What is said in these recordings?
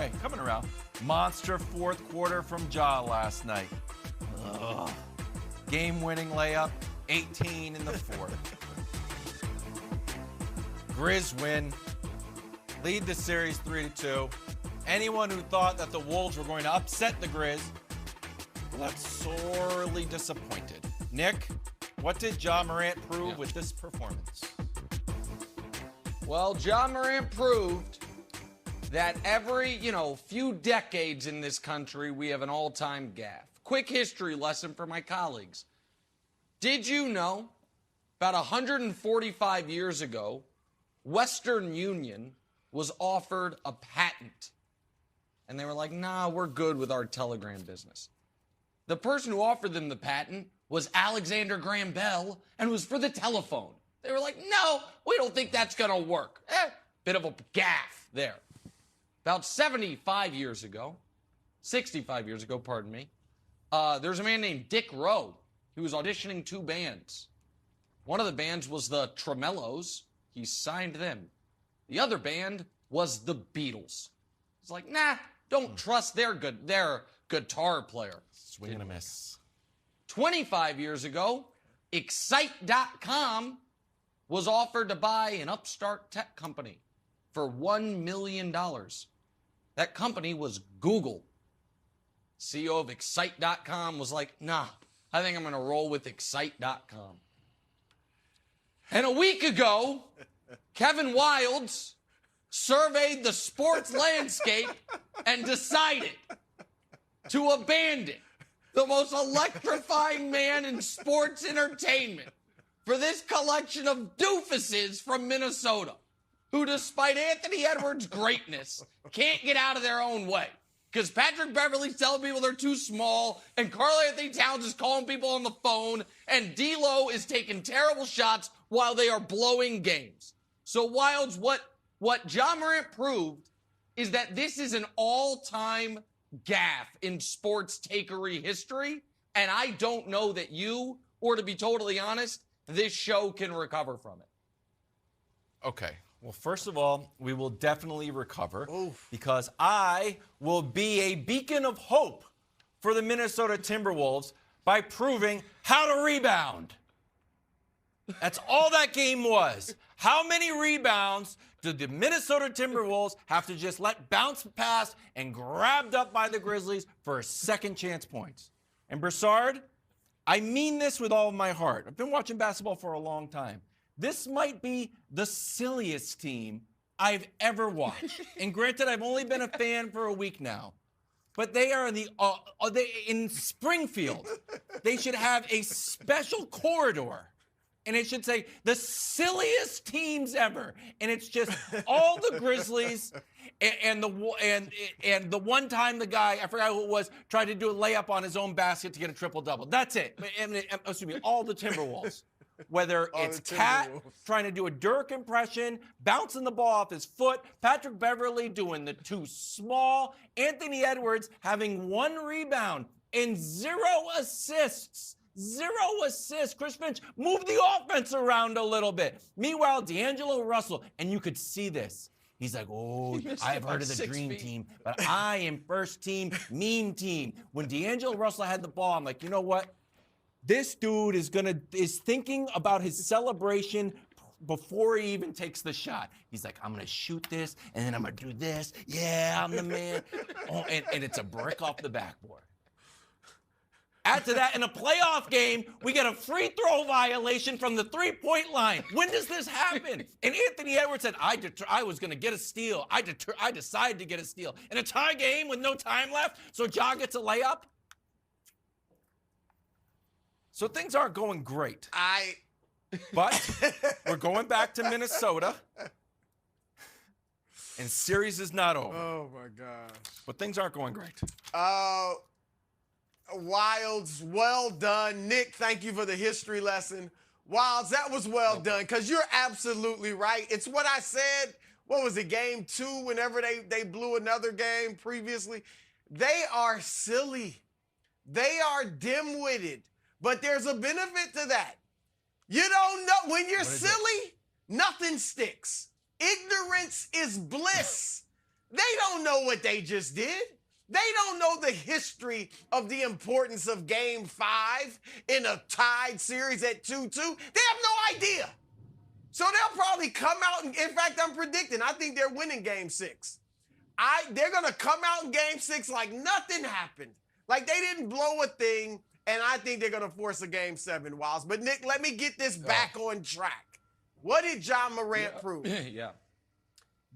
Okay, coming around. Monster fourth quarter from Ja last night. Ugh. Game-winning layup, 18 in the fourth. Grizz win. Lead the series 3-2. Anyone who thought that the Wolves were going to upset the Grizz left sorely disappointed. Nick, what did Ja Morant prove with this performance? Well, Ja Morant proved that every, few decades in this country, we have an all-time gaffe. Quick history lesson for my colleagues. Did you know, about 145 years ago, Western Union was offered a patent? And they were like, nah, we're good with our telegram business. The person who offered them the patent was Alexander Graham Bell and was for the telephone. They were like, no, we don't think that's going to work. Bit of a gaffe there. About 65 years ago, pardon me, there's a man named Dick Rowe. He was auditioning two bands. One of the bands was the Tremellos. He signed them. The other band was the Beatles. He's like, nah, don't trust their guitar player. Swing and a miss. 25 years ago, Excite.com was offered to buy an upstart tech company for $1 million. That company was Google. CEO of Excite.com was like, nah, I think I'm going to roll with Excite.com. And a week ago, Kevin Wildes surveyed the sports landscape and decided to abandon the most electrifying man in sports entertainment for this collection of doofuses from Minnesota who, despite Anthony Edwards' greatness, can't get out of their own way. Because Patrick Beverley's telling people they're too small, and Karl Anthony Towns is calling people on the phone, and D'Lo is taking terrible shots while they are blowing games. So, Wilds, what Ja Morant proved is that this is an all-time gaffe in sports takery history, and I don't know that you, or to be totally honest, this show can recover from it. Okay. Well, first of all, we will definitely recover because I will be a beacon of hope for the Minnesota Timberwolves by proving how to rebound. That's all that game was. How many rebounds did the Minnesota Timberwolves have to just let bounce past and grabbed up by the Grizzlies for second chance points? And Broussard, I mean this with all of my heart. I've been watching basketball for a long time. This might be the silliest team I've ever watched. And granted, I've only been a fan for a week now. But they are in Springfield. They should have a special corridor. And it should say, the silliest teams ever. And it's just all the Grizzlies and the one time the guy, I forgot who it was, tried to do a layup on his own basket to get a triple-double. That's it. Excuse me, all the Timberwolves. Whether it's Cat trying to do a Dirk impression, bouncing the ball off his foot, Patrick Beverley doing the too small, Anthony Edwards having one rebound and 0 assists. 0 assists. Chris Finch moved the offense around a little bit. Meanwhile, D'Angelo Russell, and you could see this. He's like, I've heard of the dream team, but I am first team, meme team. When D'Angelo Russell had the ball, I'm like, you know what? This dude is thinking about his celebration before he even takes the shot. He's like, I'm gonna shoot this, and then I'm gonna do this. Yeah, I'm the man. And it's a brick off the backboard. Add to that, in a playoff game, we get a free throw violation from the three-point line. When does this happen? And Anthony Edwards said, I was going to get a steal. I decided to get a steal. In a tie game with no time left, so Ja gets a layup. So things aren't going great. But we're going back to Minnesota. And series is not over. Oh, my gosh. But things aren't going great. Wilds, well done. Nick, thank you for the history lesson. Wilds, that was well done, because you're absolutely right. It's what I said, what was it, game 2, whenever they blew another game previously? They are silly. They are dim-witted. But there's a benefit to that. You don't know. When you're silly, nothing sticks. Ignorance is bliss. They don't don't know what they just did. They don't know the history of the importance of Game 5 in a tied series at 2-2. They have no idea. So they'll probably come out, and in fact, I'm predicting, I think they're winning Game 6. They're going to come out in Game 6 like nothing happened. Like they didn't blow a thing, and I think they're going to force a Game 7, Wiles. But, Nick, let me get this back on track. What did Ja Morant prove? Yeah.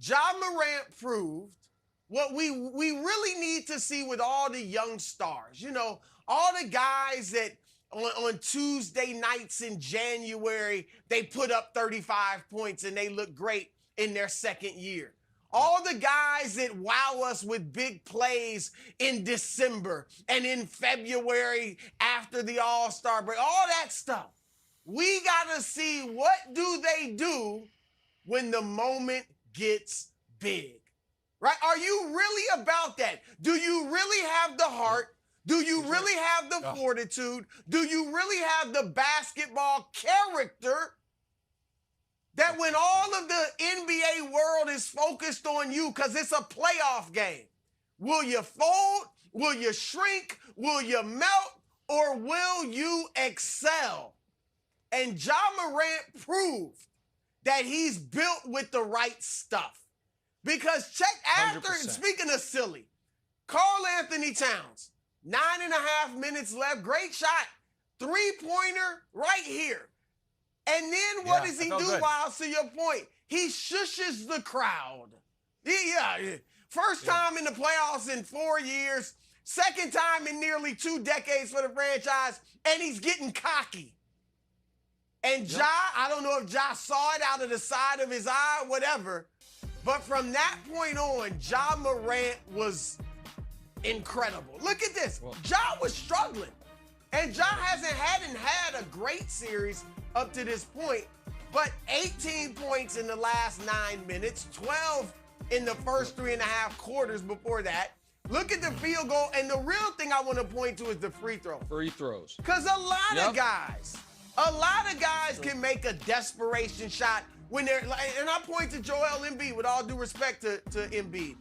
Ja Morant proved what we really need to see with all the young stars. You know, all the guys that on Tuesday nights in January, they put up 35 points and they look great in their second year. All the guys that wow us with big plays in December and in February after the All-Star break, all that stuff. We got to see what do they do when the moment gets big, right? Are you really about that? Do you really have the heart? Do you really have the fortitude? Do you really have the basketball character that when all of the NBA world is focused on you because it's a playoff game, will you fold? Will you shrink? Will you melt? Or will you excel? And Ja Morant proved that he's built with the right stuff. Because check after, 100%. Speaking of silly, Karl Anthony Towns, 9.5 minutes left, great shot, three-pointer right here. And then what does he do, Wiles, to your point? He shushes the crowd. First time in the playoffs in 4 years, second time in nearly 2 decades for the franchise, and he's getting cocky. And Ja, I don't know if Ja saw it out of the side of his eye or whatever, but from that point on, Ja Morant was incredible. Look at this. Ja was struggling. And Ja hadn't had a great series up to this point, but 18 points in the last 9 minutes, 12 in the first 3.5 quarters before that. Look at the field goal, and the real thing I want to point to is the free throw. Free throws. Because a lot of guys can make a desperation shot when they're, and I point to Joel Embiid with all due respect to Embiid.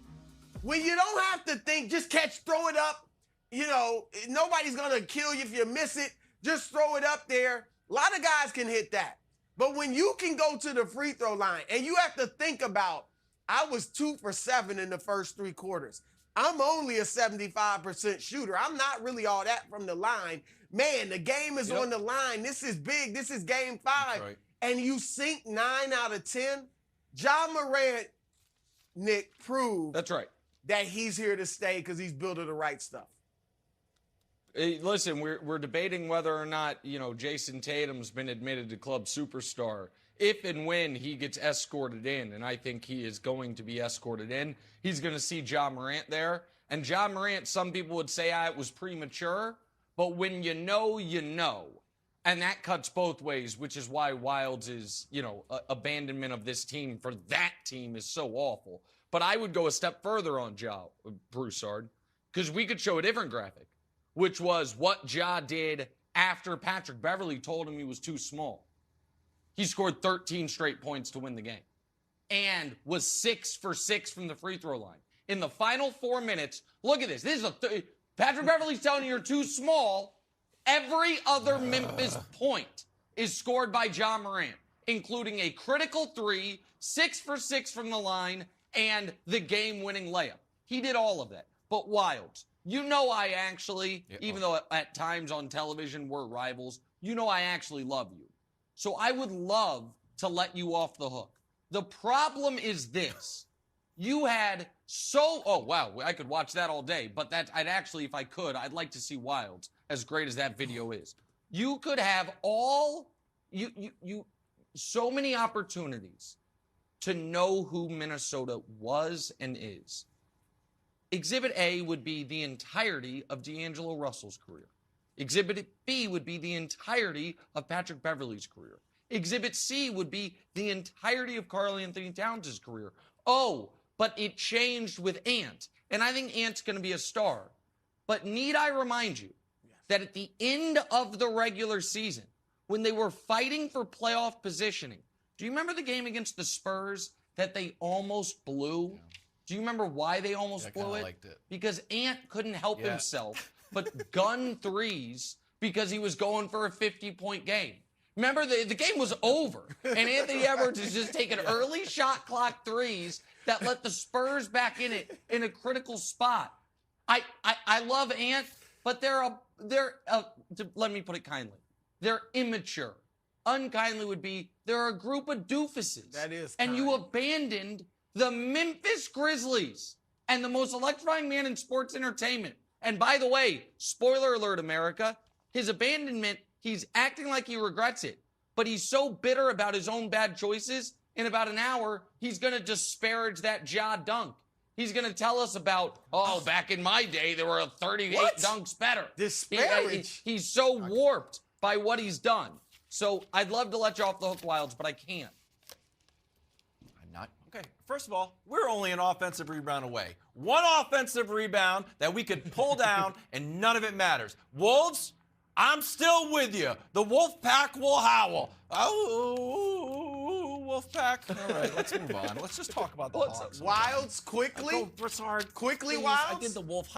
When you don't have to think, just throw it up. You know, nobody's going to kill you if you miss it. Just throw it up there. A lot of guys can hit that. But when you can go to the free throw line and you have to think about, I was 2 for 7 in the first 3 quarters. I'm only a 75% shooter. I'm not really all that from the line. Man, the game is on the line. This is big. This is Game 5. Right. And you sink 9 out of 10. Ja Morant, Nick, proved That's right. that he's here to stay because he's building the right stuff. Hey, listen, we're debating whether or not, Jason Tatum's been admitted to club superstar. If and when he gets escorted in, and I think he is going to be escorted in, he's going to see Ja Morant there. And Ja Morant, some people would say it was premature, but when you know, you know. And that cuts both ways, which is why Wilds' abandonment of this team for that team is so awful. But I would go a step further on Ja, Broussard, because we could show a different graphic, which was what Ja did after Patrick Beverley told him he was too small. He scored 13 straight points to win the game and was 6 for 6 from the free throw line. In the final 4 minutes, look at this. This is Patrick Beverley's telling you you're too small. Every other Memphis point is scored by Ja Morant, including a critical 3, 6 for 6 from the line, and the game-winning layup. He did all of that. But Wilds, I actually, even though at times on television we're rivals, I actually love you. So I would love to let you off the hook. The problem is this. You had I could watch that all day, but I'd actually, if I could, I'd like to see Wilds, as great as that video is. You could have so many opportunities to know who Minnesota was and is. Exhibit A would be the entirety of D'Angelo Russell's career. Exhibit B would be the entirety of Patrick Beverley's career. Exhibit C would be the entirety of Karl Anthony Towns' career. Oh, but it changed with Ant. And I think Ant's going to be a star. But need I remind you that at the end of the regular season, when they were fighting for playoff positioning, do you remember the game against the Spurs that they almost blew? Do you remember why they almost I blew kinda it? liked it. Because Ant couldn't help Yeah. himself but gun threes because he was going for a 50-point game. Remember, the game was over, and Anthony Edwards is just taking early shot clock threes that let the Spurs back in it in a critical spot. I love Ant, but let me put it kindly, they're immature. Unkindly would be they're a group of doofuses. That is and you kind. abandoned the Memphis Grizzlies and the most electrifying man in sports entertainment. And by the way, spoiler alert, America, his abandonment, he's acting like he regrets it, but he's so bitter about his own bad choices, in about an hour, he's going to disparage that Ja dunk. He's going to tell us about, back in my day, there were 38 What? dunks better. Disparage? He's so warped by what he's done. So I'd love to let you off the hook, Wilds, but I can't. I'm not. Okay, first of all, we're only an offensive rebound away. One offensive rebound that we could pull down, and none of it matters. Wolves, I'm still with you. The Wolf Pack will howl. Oh, Wolf Pack. All right, let's move on. Let's just talk about the Hawks. Wilds, quickly. Go, Broussard. Quickly, Please, Wilds. I did the Wolf